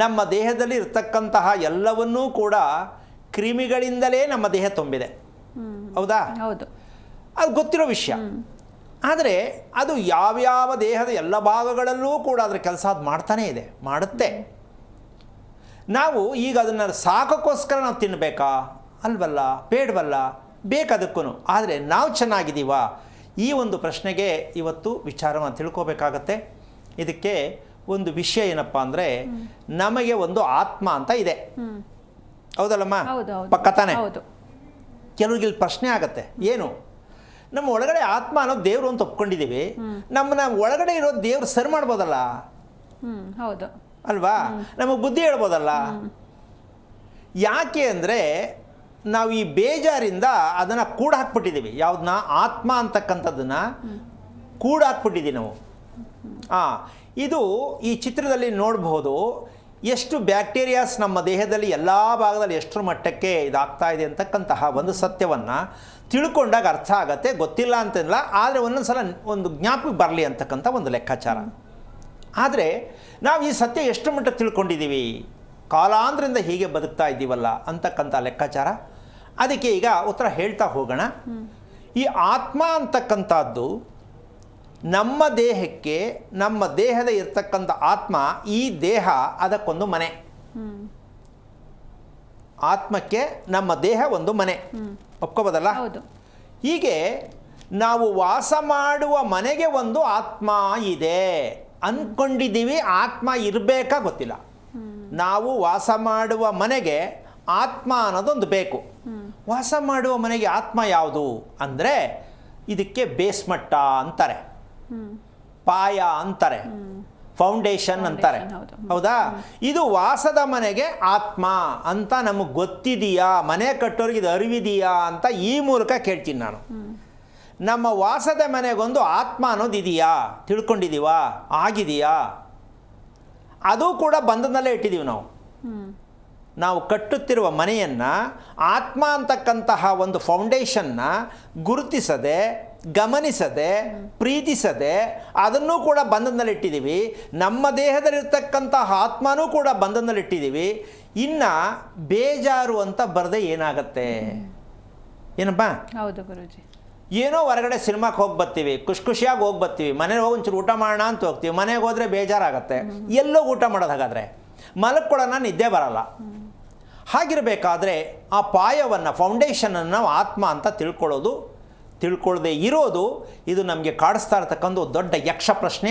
ನಮ್ಮ ದೇಹದಲ್ಲಿ ಇರ್ತಕ್ಕಂತಹ ಎಲ್ಲವನ್ನೂ ಕೂಡ ಕ್ರಿಮಿಗಳಿಂದಲೇ ನಮ್ಮ ದೇಹ ತುಂಬಿದೆ. ಹೌದಾ? ಹೌದು. ಅದು ಗೊತ್ತಿರೋ ವಿಷಯ. ಆದರೆ ಅದು ಯಾವ್ಯಾವ ದೇಹದ ಎಲ್ಲ ಭಾಗಗಳಲ್ಲೂ ಕೂಡ ಅದರ ಕೆಲಸ ಅದು ಮಾಡ್ತಾನೇ ಇದೆ, ಮಾಡುತ್ತೆ. ನಾವು ಈಗ ಅದನ್ನು ಸಾಕೋಕ್ಕೋಸ್ಕರ ನಾವು ತಿನ್ನಬೇಕಾ? ಅಲ್ವಲ್ಲ, ಬೇಡವಲ್ಲ, ಬೇಕದಕ್ಕೂ. ಆದರೆ ನಾವು ಚೆನ್ನಾಗಿದ್ದೀವ? ಈ ಒಂದು ಪ್ರಶ್ನೆಗೆ ಇವತ್ತು ವಿಚಾರವನ್ನು ತಿಳ್ಕೋಬೇಕಾಗತ್ತೆ. ಇದಕ್ಕೆ ಒಂದು ವಿಷಯ ಏನಪ್ಪ ಅಂದರೆ, ನಮಗೆ ಒಂದು ಆತ್ಮ ಅಂತ ಇದೆ. ಹೌದಲ್ಲಮ್ಮ? ಪಕ್ಕ ತಾನೆ? ಕೆಲವ್ರಿಗೆ ಇಲ್ಲಿ ಪ್ರಶ್ನೆ ಆಗತ್ತೆ, ಏನು ನಮ್ಮ ಒಳಗಡೆ ಆತ್ಮ ಅನ್ನೋ ದೇವರು ಅಂತ ಒಪ್ಕೊಂಡಿದ್ದೀವಿ, ನಮ್ಮನ್ನ ಒಳಗಡೆ ಇರೋ ದೇವ್ರು ಸರಿ ಮಾಡ್ಬೋದಲ್ಲ? ಹೌದು ಅಲ್ವಾ? ನಮಗೆ ಬುದ್ಧಿ ಹೇಳ್ಬೋದಲ್ಲ? ಯಾಕೆ ಅಂದರೆ ನಾವು ಈ ಬೇಜಾರಿಂದ ಅದನ್ನು ಕೂಡ ಹಾಕ್ಬಿಟ್ಟಿದ್ದೀವಿ. ಯಾವುದನ್ನ? ಆತ್ಮ ಅಂತಕ್ಕಂಥದ್ದನ್ನು ಕೂಡ ಹಾಕ್ಬಿಟ್ಟಿದ್ದೀವಿ ನಾವು. ಇದು ಈ ಚಿತ್ರದಲ್ಲಿ ನೋಡಬಹುದು. ಎಷ್ಟು ಬ್ಯಾಕ್ಟೀರಿಯಾಸ್ ನಮ್ಮ ದೇಹದಲ್ಲಿ ಎಲ್ಲ ಭಾಗದಲ್ಲಿ ಎಷ್ಟರ ಮಟ್ಟಕ್ಕೆ ಇದಾಗ್ತಾ ಇದೆ ಅಂತಕ್ಕಂತಹ ಒಂದು ಸತ್ಯವನ್ನು ತಿಳ್ಕೊಂಡಾಗ ಅರ್ಥ ಆಗತ್ತೆ. ಗೊತ್ತಿಲ್ಲ ಅಂತಿಲ್ಲ, ಆದರೆ ಒಂದೊಂದು ಸಲ ಒಂದು ಜ್ಞಾಪಕ ಬರಲಿ ಅಂತಕ್ಕಂಥ ಒಂದು ಲೆಕ್ಕಾಚಾರ. ಆದರೆ ನಾವು ಈ ಸತ್ಯ ಎಷ್ಟು ಮಟ್ಟ ತಿಳ್ಕೊಂಡಿದ್ದೀವಿ, ಕಾಲಾಂತರದಿಂದ ಹೀಗೆ ಬದುಕ್ತಾ ಇದ್ದೀವಲ್ಲ ಅಂತಕ್ಕಂಥ ಲೆಕ್ಕಾಚಾರ. ಅದಕ್ಕೆ ಈಗ ಉತ್ತರ ಹೇಳ್ತಾ ಹೋಗೋಣ. ಈ ಆತ್ಮ ಅಂತಕ್ಕಂಥದ್ದು ನಮ್ಮ ದೇಹಕ್ಕೆ, ನಮ್ಮ ದೇಹದ ಇರ್ತಕ್ಕಂಥ ಆತ್ಮ, ಈ ದೇಹ ಅದಕ್ಕೊಂದು ಮನೆ. ಆತ್ಮಕ್ಕೆ ನಮ್ಮ ದೇಹ ಒಂದು ಮನೆ, ಒಪ್ಕೋಬೋದಲ್ಲ? ಹೀಗೆ ನಾವು ವಾಸ ಮಾಡುವ ಮನೆಗೆ ಒಂದು ಆತ್ಮ ಇದೆ ಅಂದ್ಕೊಂಡಿದ್ದೀವಿ. ಆತ್ಮ ಇರಬೇಕಾ ಗೊತ್ತಿಲ್ಲ. ನಾವು ವಾಸ ಮಾಡುವ ಮನೆಗೆ ಆತ್ಮ ಅನ್ನೋದೊಂದು ಬೇಕು. ವಾಸ ಮಾಡುವ ಮನೆಗೆ ಆತ್ಮ ಯಾವುದು ಅಂದರೆ, ಇದಕ್ಕೆ ಬೇಸ್ಮಟ್ಟ ಅಂತಾರೆ, ಪಾಯ ಅಂತಾರೆ, ಫೌಂಡೇಶನ್ ಅಂತಾರೆ. ಹೌದಾ? ಇದು ವಾಸದ ಮನೆಗೆ ಆತ್ಮ ಅಂತ ನಮಗೆ ಗೊತ್ತಿದೆಯಾ? ಮನೆ ಕಟ್ಟೋರಿಗೆ ಇದು ಅರಿವಿದೆಯಾ ಅಂತ ಈ ಮೂಲಕ ಕೇಳ್ತೀನಿ ನಾನು. ನಮ್ಮ ವಾಸದ ಮನೆಗೊಂದು ಆತ್ಮ ಅನ್ನೋದು ಇದೆಯಾ? ತಿಳ್ಕೊಂಡಿದ್ದೀವಾ? ಆಗಿದೆಯಾ? ಅದು ಕೂಡ ಬಂಧನದಲ್ಲೇ ಇಟ್ಟಿದ್ದೀವಿ ನಾವು. ನಾವು ಕಟ್ಟುತ್ತಿರುವ ಮನೆಯನ್ನು, ಆತ್ಮ ಅಂತಕ್ಕಂತಹ ಒಂದು ಫೌಂಡೇಶನ್ನ ಗುರುತಿಸದೆ, ಗಮನಿಸದೆ, ಪ್ರೀತಿಸದೆ ಅದನ್ನೂ ಕೂಡ ಬಂಧನದಲ್ಲಿಟ್ಟಿದ್ದೀವಿ. ನಮ್ಮ ದೇಹದಲ್ಲಿರ್ತಕ್ಕಂತಹ ಆತ್ಮನೂ ಕೂಡ ಬಂಧನದಲ್ಲಿಟ್ಟಿದ್ದೀವಿ. ಇನ್ನು ಬೇಜಾರು ಅಂತ ಬರದೆ ಏನಾಗತ್ತೆ? ಏನಪ್ಪ? ಹೌದು ಗುರೂಜಿ. ಏನೋ ಹೊರಗಡೆ ಸಿನಿಮಾಕ್ಕೆ ಹೋಗಿ ಬರ್ತೀವಿ, ಖುಷಿಯಾಗಿ ಹೋಗಿ ಬರ್ತೀವಿ, ಮನೆಗೆ ಹೋಗಿ ಒಂಚೂರು ಊಟ ಮಾಡೋಣ ಅಂತ ಹೋಗ್ತೀವಿ. ಮನೆಗೆ ಹೋದರೆ ಬೇಜಾರಾಗತ್ತೆ. ಎಲ್ಲೋ ಊಟ ಮಾಡೋದು ಹಾಗಾದರೆ ಮಲಕ್ಕೊಳ್ಳೋಣ, ನಿದ್ದೆ ಬರಲ್ಲ. ಹಾಗಿರಬೇಕಾದ್ರೆ ಆ ಪಾಯವನ್ನು, ಫೌಂಡೇಶನನ್ನು ನಾವು ಆತ್ಮ ಅಂತ ತಿಳ್ಕೊಳ್ಳದೆ ಇರೋದು, ಇದು ನಮಗೆ ಕಾಡಿಸ್ತಾ ಇರ್ತಕ್ಕಂಥ ದೊಡ್ಡ ಯಕ್ಷ ಪ್ರಶ್ನೆ.